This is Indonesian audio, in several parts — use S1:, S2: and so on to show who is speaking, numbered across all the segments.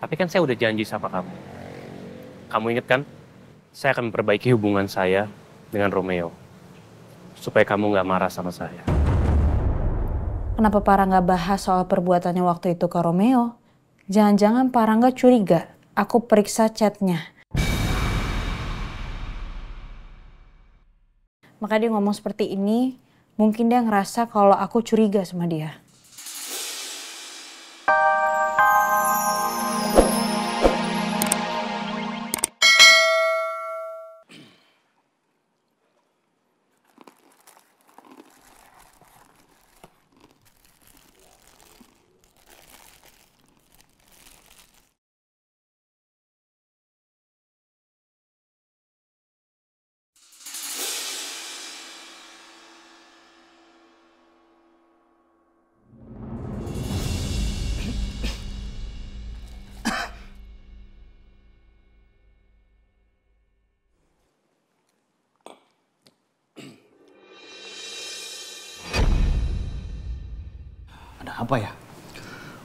S1: Tapi kan saya udah janji sama kamu. Kamu inget kan? Saya akan memperbaiki hubungan saya dengan Romeo. Supaya kamu nggak marah sama saya.
S2: Kenapa Pak Rangga bahas soal perbuatannya waktu itu ke Romeo? Jangan-jangan Pak Rangga curiga aku periksa chatnya. Maka dia ngomong seperti ini, mungkin dia ngerasa kalau aku curiga sama dia.
S3: Ada apa ya?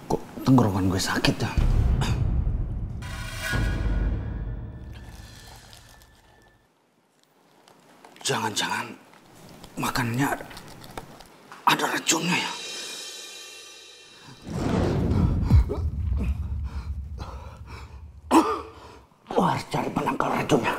S3: Kok tenggorokan gue sakit ya? Jangan-jangan makannya ada racunnya ya? Wah, harus cari penangkal racunnya.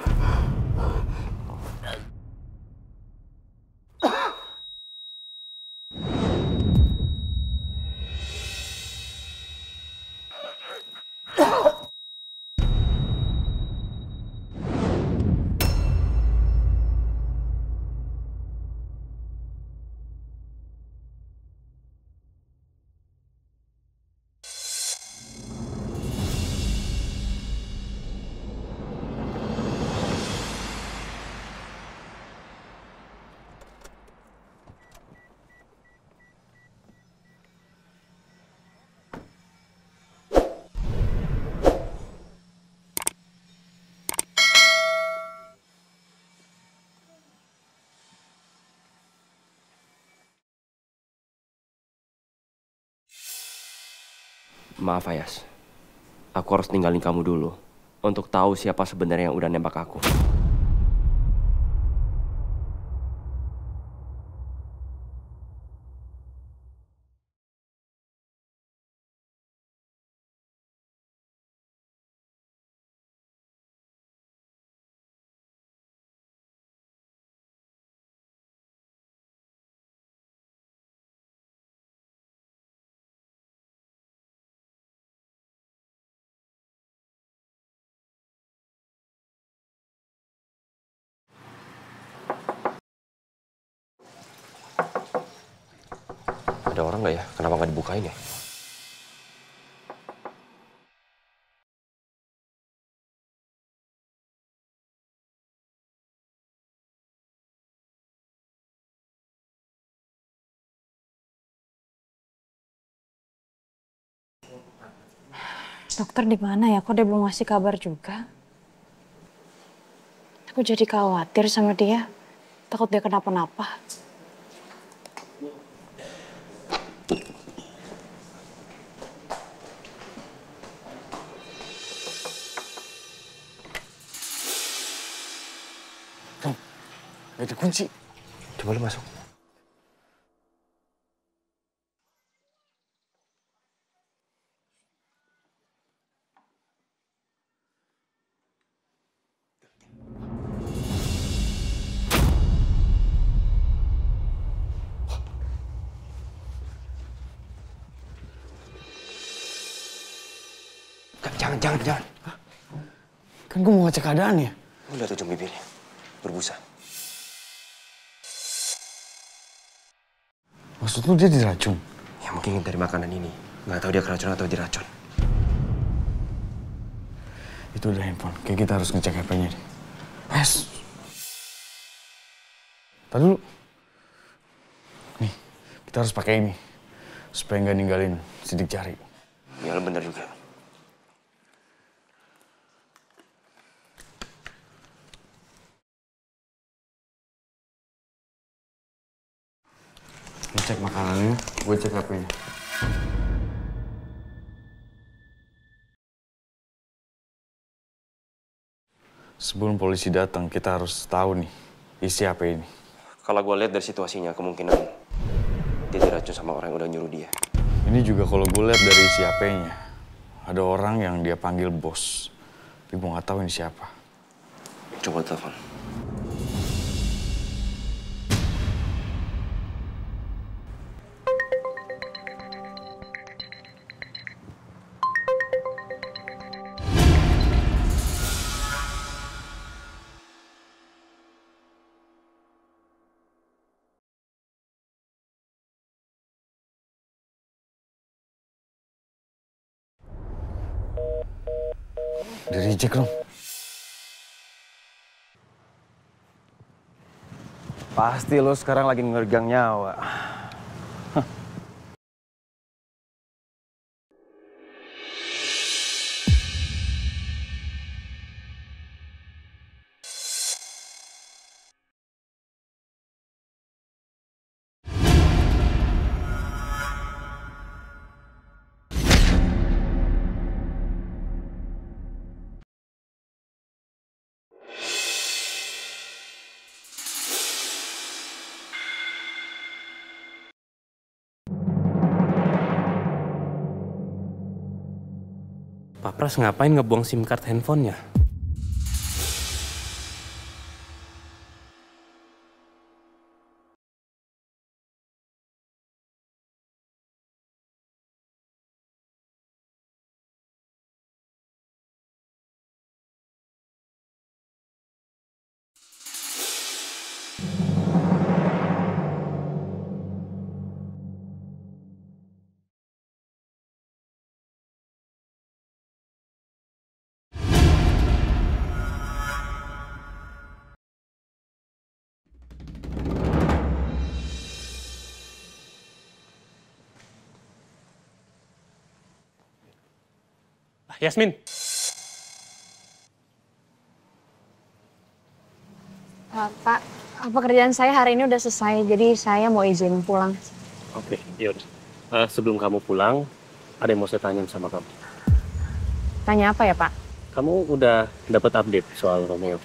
S1: Maaf Ayas, aku harus ninggalin kamu dulu untuk tahu siapa sebenarnya yang udah nembak aku. Ada orang nggak ya? Kenapa nggak dibukain ya?
S2: Dokter di mana ya? Kok dia belum ngasih kabar juga? Aku jadi khawatir sama dia. Takut dia kenapa-napa.
S3: Gak ada kunci.
S1: Coba lu masuk. Jangan.
S3: Kan gue mau ngecek keadaannya.
S1: Lu lihat ujung bibirnya, berbusa.
S3: Maksud lu dia diracun?
S1: Ya mungkin dari makanan ini. Nggak tahu dia keracunan atau diracun.
S3: Itu udah handphone. Kayak kita harus ngecek HP-nya deh. Yes. Tadi dulu. Nih, kita harus pakai ini. Supaya nggak ninggalin sidik jari.
S1: Ya lu bener juga.
S3: Ngecek makanannya, gue cek HP-nya. Sebelum polisi datang, kita harus tahu nih isi HP ini.
S4: Kalau gue lihat dari situasinya, kemungkinan dia diracun sama orang yang udah nyuruh dia.
S3: Ini juga kalau gue lihat dari isi HP-nya, ada orang yang dia panggil bos. Tapi gue nggak tahu ini siapa.
S4: Coba telepon.
S3: Di-reject dong.
S4: Pasti lo sekarang lagi ngeregang nyawa.
S1: Pak Pras ngapain ngebuang SIM card handphonenya? Yasmin.
S2: Pak, pekerjaan saya hari ini udah selesai, jadi saya mau izin pulang.
S1: Oke, yaudah. Sebelum kamu pulang, ada yang mau saya tanya sama kamu.
S2: Tanya apa ya, Pak?
S1: Kamu udah dapat update soal Romeo?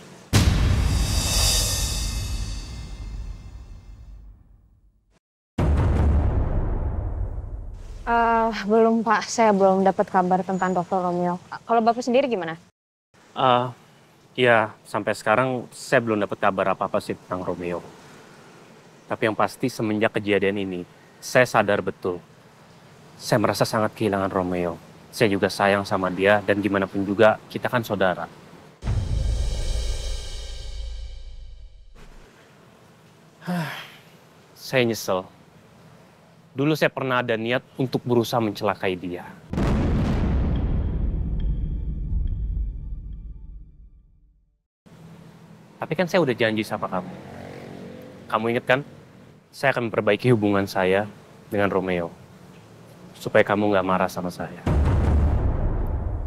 S2: Belum, Pak. Saya belum dapat kabar tentang Dokter Romeo. Kalau Bapak sendiri gimana?
S1: Ya, sampai sekarang saya belum dapat kabar apa-apa sih tentang Romeo. Tapi yang pasti semenjak kejadian ini, saya sadar betul. Saya merasa sangat kehilangan Romeo. Saya juga sayang sama dia dan gimana pun juga kita kan saudara. Saya nyesel. Dulu saya pernah ada niat untuk berusaha mencelakai dia. Tapi kan saya udah janji sama kamu. Kamu ingat kan? Saya akan memperbaiki hubungan saya dengan Romeo. Supaya kamu nggak marah sama saya.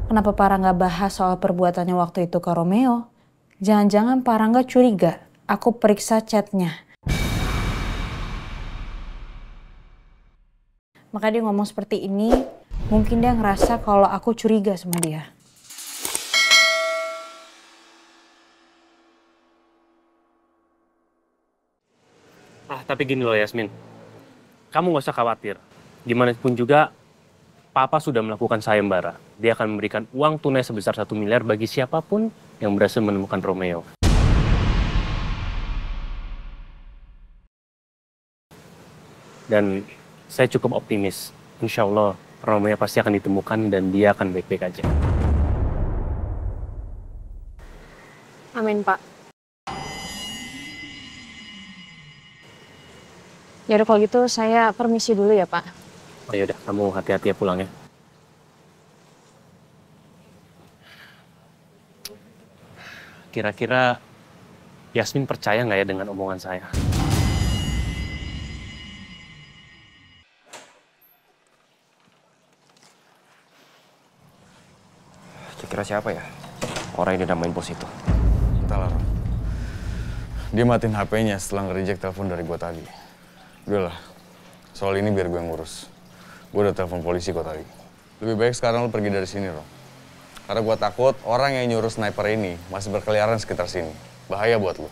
S2: Kenapa Pak Rangga bahas soal perbuatannya waktu itu ke Romeo? Jangan-jangan Pak Rangga curiga. Aku periksa chatnya. Maka dia ngomong seperti ini, mungkin dia ngerasa kalau aku curiga sama dia.
S1: Tapi gini loh Yasmin. Kamu nggak usah khawatir. Gimana pun juga, Papa sudah melakukan sayembara. Dia akan memberikan uang tunai sebesar 1 miliar bagi siapapun yang berhasil menemukan Romeo. Dan saya cukup optimis. Insya Allah Romeo pasti akan ditemukan dan dia akan baik-baik aja.
S2: Amin, Pak. Yaudah kalau gitu saya permisi dulu ya, Pak.
S1: Oh yaudah, kamu hati-hati ya pulang ya. Kira-kira Yasmin percaya nggak ya dengan omongan saya?
S4: Kira siapa ya orang yang dinamain bos itu?
S3: Entahlah, Ron. Dia matiin HP-nya setelah nge-reject telepon dari gue tadi. Udahlah, soal ini biar gue ngurus. Gue udah telepon polisi kok tadi. Lebih baik sekarang lo pergi dari sini, Ron. Karena gue takut orang yang nyuruh sniper ini masih berkeliaran sekitar sini. Bahaya buat lo.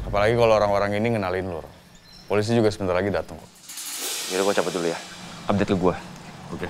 S3: Apalagi kalau orang-orang ini ngenalin lo. Polisi juga sebentar lagi datang kok.
S4: Yaudah gue cabut dulu ya. Update ke gue.
S3: Oke.